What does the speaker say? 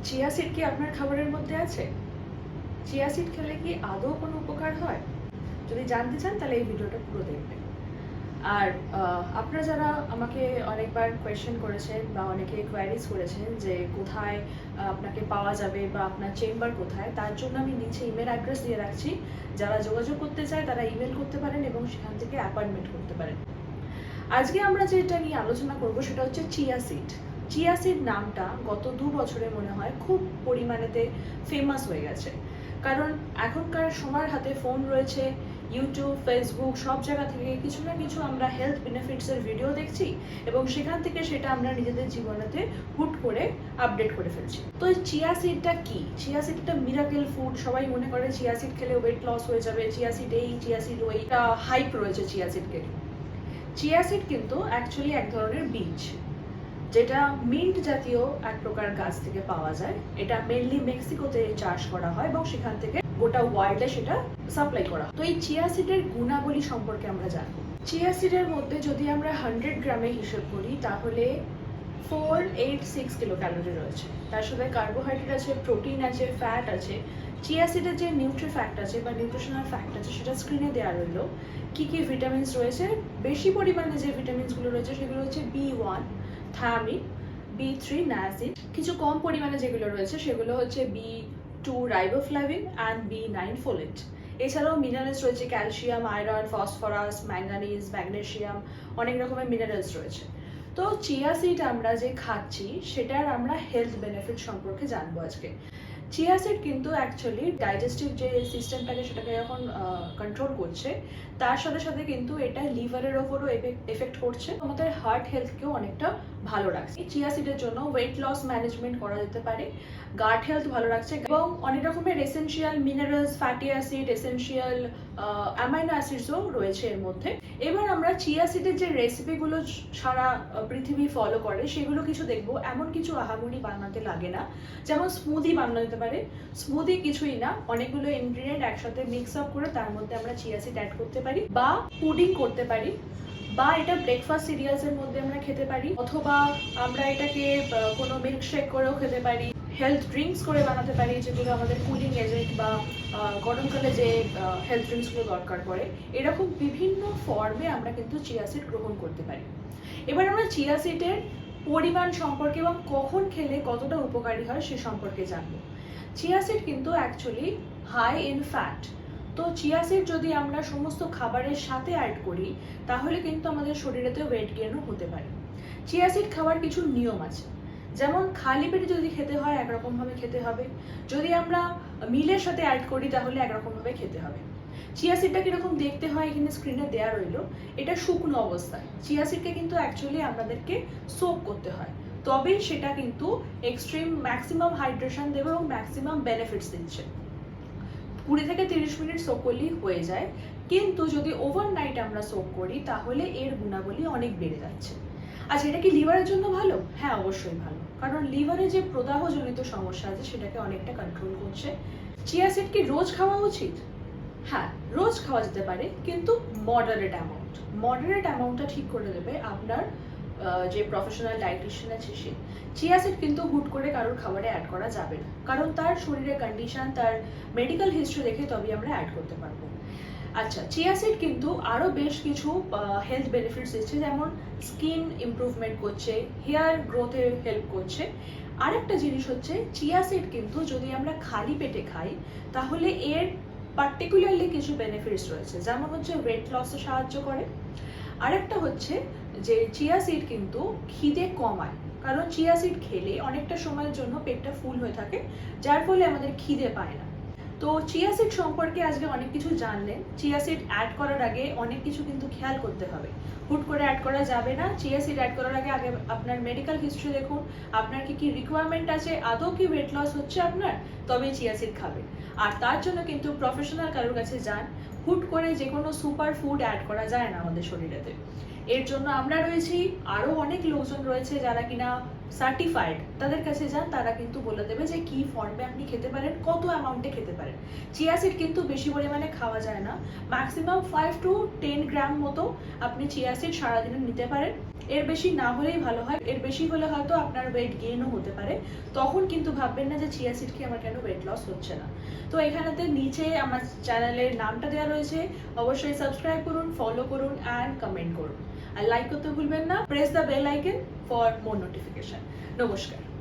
Chia seed কি আপনার খাবারের মধ্যে আছে? চিয়া সিড খেলে কি আদৌ কোনো উপকার হয়? যদি জানতে চান তাহলে এই ভিডিওটা পুরো দেখবেন। আর আপনারা যারা আমাকে অনেকবার কোয়েশ্চেন করেছেন বা অনেকে কোয়ারিজ করেছেন যে কোথায় আপনাকে পাওয়া যাবে বা আপনার চেম্বার কোথায়, তার জন্য আমি নিচে ইমেল অ্যাড্রেস দিয়ে রাখছি। যারা যোগাযোগ করতে চায় তারা ইমেল করতে পারেন এবং সেখান থেকে অ্যাপয়েন্টমেন্ট করতে পারেন। আজকে আমরা যেটা নিয়ে আলোচনা করব সেটা হচ্ছে চিয়া সিড। চিয়া সিড নামটা গত 2 বছরে মনে হয় খুব পরিমাণেতে ফেমাস হয়ে গেছে, কারণ এখনকার সময়ের হাতে ফোন রয়েছে, ইউটিউব, ফেসবুক সব জায়গা থেকে কিছু না কিছু আমরা হেলথ বেনিফিটসের ভিডিও দেখছি এবং সেখান থেকে সেটা আমরা নিজেদের জীবনেতে হুট করে আপডেট করে ফেলছি। তো এই চিয়া সিডটা কি? চিয়া সিড একটা মিরাকেল ফুড। সবাই মনে করে চিয়া সিড খেলে ওয়েট লস হয়ে যাবে, চিয়া সিড এই, চিয়া সিড ওই, হাইপ রয়েছে চিয়া সিডকে। চিয়া সিড কিন্তু অ্যাকচুয়ালি এক ধরনের বীজ, যেটা মিন্ট জাতীয় এক প্রকার গাছ থেকে পাওয়া যায়। এটা মেনলি মেক্সিকোতে চাষ করা হয় এবং সেখান থেকে গোটা ওয়ার্ল্ডে সেটা সাপ্লাই করা হয়। তো এই চিয়া সিডের গুণাবলী সম্পর্কে আমরা জানবো। চিয়া সিডের মধ্যে যদি আমরা 100 গ্রামে হিসেব করি তাহলে 486 কিলো ক্যালোরি রয়েছে। তার সাথে কার্বোহাইড্রেট আছে, প্রোটিন আছে, ফ্যাট আছে। চিয়া সিডের যে নিউট্রি ফ্যাক্ট আছে বা নিউট্রিশনাল ফ্যাক্ট আছে সেটা স্ক্রিনে দেওয়া রইলো। কি কি ভিটামিনস রয়েছে? বেশি পরিমাণে যে ভিটামিনসগুলো রয়েছে সেগুলো হচ্ছে B1 থায়ামিন, B3 নায়াসিন। কিছু কম পরিমাণে যেগুলো রয়েছে সেগুলো হচ্ছে B2 riboflavin and B9 folate. এছাড়াও মিনারেলস রয়েছে calcium, iron, phosphorus, manganese, magnesium, অনেক রকমের মিনারেলস রয়েছে। তো চিয়া সিড আমরা যে খাচ্ছি সেটার আমরা হেলথ বেনিফিট সম্পর্কে জানবো আজকে। চিয়া সিড কিন্তু অ্যাকচুয়ালি ডাইজেস্টিভ যে সিস্টেমটাকে সেটাকে যখন কন্ট্রোল করছে, তার সাথে সাথে কিন্তু এটা লিভারের ওপরও এফেক্ট করছে, আমাদের হার্ট হেলথকেও অনেকটা ভালো রাখছে। চিয়া সিডের জন্য ওয়েট লস ম্যানেজমেন্ট করা যেতে পারে, গাট হেলথ ভালো রাখছে এবং অনেক রকমের essential minerals, fatty acid, essential amino অ্যাসিডসও রয়েছে এর মধ্যে। এবার আমরা চিয়া সিডের যে রেসিপিগুলো সারা পৃথিবী ফলো করে সেগুলো কিছু দেখবো। এমন কিছু আহামরি বানাতে লাগে না, যেমন স্মুদি বানানো যেতে পারে। স্মুদি কিছুই না, অনেকগুলো ইনগ্রিডিয়েন্ট একসাথে মিক্স আপ করে তার মধ্যে আমরা চিয়া সিড অ্যাড করতে পারি, বা পুডিং করতে পারি, বা এটা ব্রেকফাস্ট সিরিয়ালস এর মধ্যে আমরা খেতে পারি, অথবা আমরা এটাকে কোনো মিল্কশেক করেও খেতে পারি, হেলথ ড্রিঙ্কস করে বানাতে পারি, যেগুলো আমাদের কুলিং এজেন্ট বা গরমকালে যে হেলথ ড্রিঙ্কসগুলো দরকার পড়ে। এরকম বিভিন্ন ফর্মে আমরা কিন্তু চিয়া সিড গ্রহণ করতে পারি। এবার আমরা চিয়া সিডের পরিমাণ সম্পর্কে এবং কখন খেলে কতটা উপকারী হয় সে সম্পর্কে জানবো। চিয়া সিড কিন্তু অ্যাকচুয়ালি হাই ইন ফ্যাট। তো চিয়া সিড যদি আমরা সমস্ত খাবারের সাথে অ্যাড করি তাহলে কিন্তু আমাদের শরীরেতে ওয়েট গেইনও হতে পারে। চিয়া সিড খাওয়ার কিছু নিয়ম আছে, যেমন খালি পেটে যদি খেতে হয় একরকমভাবে খেতে হবে, যদি আমরা মিলের সাথে অ্যাড করি তাহলে একরকমভাবে খেতে হবে। চিয়া সিডটা কিরকম দেখতে হয় এখানে স্ক্রিনে দেওয়া রইলো। এটা শুকনো অবস্থায়। চিয়া সিডকে কিন্তু অ্যাকচুয়ালি আমাদেরকে সোক করতে হয়, তবেই সেটা কিন্তু এক্সট্রিম ম্যাক্সিমাম হাইড্রেশন দেবে এবং ম্যাক্সিমাম বেনিফিটস দিচ্ছে। 20 থেকে 30 মিনিট সোক করলেই হয়ে যায়, কিন্তু যদি ওভারনাইট আমরা সোক করি তাহলে এর গুণাবলী অনেক বেড়ে যাচ্ছে। আচ্ছা, এটা কি লিভারের জন্য ভালো? হ্যাঁ, অবশ্যই ভালো, কারণ লিভারে যে প্রদাহজনিত সমস্যা আছে সেটাকে অনেকটা কন্ট্রোল করছে। চিয়া সিড কি রোজ খাওয়া উচিত? হ্যাঁ, রোজ খাওয়া যেতে পারে, কিন্তু মডারেট অ্যামাউন্ট। মডারেট অ্যামাউন্টটা ঠিক করে দেবে আপনার যে প্রফেশনাল ডায়েটিশিয়ান আছে সে। চিয়া সিড কিন্তু হুট করে কারোর খাবারে অ্যাড করা যাবে না, কারণ তার শরীরের কন্ডিশন, তার মেডিকেল হিস্ট্রি দেখে তবেই আমরা অ্যাড করতে পারবো। আচ্ছা, চিয়া সিড কিন্তু আরও বেশ কিছু হেলথ বেনিফিটস দিচ্ছে, যেমন স্কিন ইমপ্রুভমেন্ট করছে, হেয়ার গ্রোথে হেল্প করছে। আরেকটা জিনিস হচ্ছে চিয়া সিড কিন্তু যদি আমরা খালি পেটে খাই তাহলে এর পার্টিকুলারলি কিছু বেনিফিটস রয়েছে, যেমন হচ্ছে ওয়েট লসে সাহায্য করে। আরেকটা হচ্ছে যে চিয়া সিড কিন্তু খিদে কমায়, কারণ চিয়া সিড খেলে অনেকটা সময়ের জন্য পেটটা ফুল হয়ে থাকে, যার ফলে আমাদের খিদে পায় না। তো চিয়া সিড সম্পর্কে আজকে অনেক কিছু জানলেন। চিয়া সিড অ্যাড করার আগে অনেক কিছু কিন্তু খেয়াল করতে হবে, হুট করে অ্যাড করা যাবে না। চিয়া সিড অ্যাড করার আগে আগে আপনার মেডিকেল হিস্ট্রি দেখুন, আপনার কি কি রিকোয়ারমেন্ট আছে, আদৌ কি ওয়েট লস হচ্ছে আপনার, তবে চিয়া সিড খাবেন। আর তার জন্য কিন্তু প্রফেশনাল কারোর কাছে যান। হুট করে যে কোনো সুপার ফুড অ্যাড করা যায় না আমাদের শরীরেতে। এর জন্য আমরা রয়েছি, আরও অনেক লোকজন রয়েছে যারা কিনা সার্টিফাইড তাদের কাছে যান, তারা কিন্তু বলে দেবে যে কি ফর্মে আপনি খেতে পারেন, কত অ্যামাউন্টে খেতে পারেন। চিয়া সিড কিন্তু বেশি পরিমাণে খাওয়া যায় না, ম্যাক্সিমাম 5 to 10 গ্রাম মতো আপনি চিয়া সিড সারাদিনে নিতে পারেন। এর বেশি না হলেই ভালো হয়, এর বেশি হলে হয়তো আপনার ওয়েট গেইনও হতে পারে, তখন কিন্তু ভাববেন না যে চিয়া সিড খেয়ে আমার কেন ওয়েট লস হচ্ছে না। তো এখানেতে নিচে আমার চ্যানেলের নামটা দেওয়া রয়েছে, অবশ্যই সাবস্ক্রাইব করুন, ফলো করুন অ্যান্ড কমেন্ট করুন, আর লাইক করতে ভুলবেন না। Press the bell icon for more notification. নমস্কার।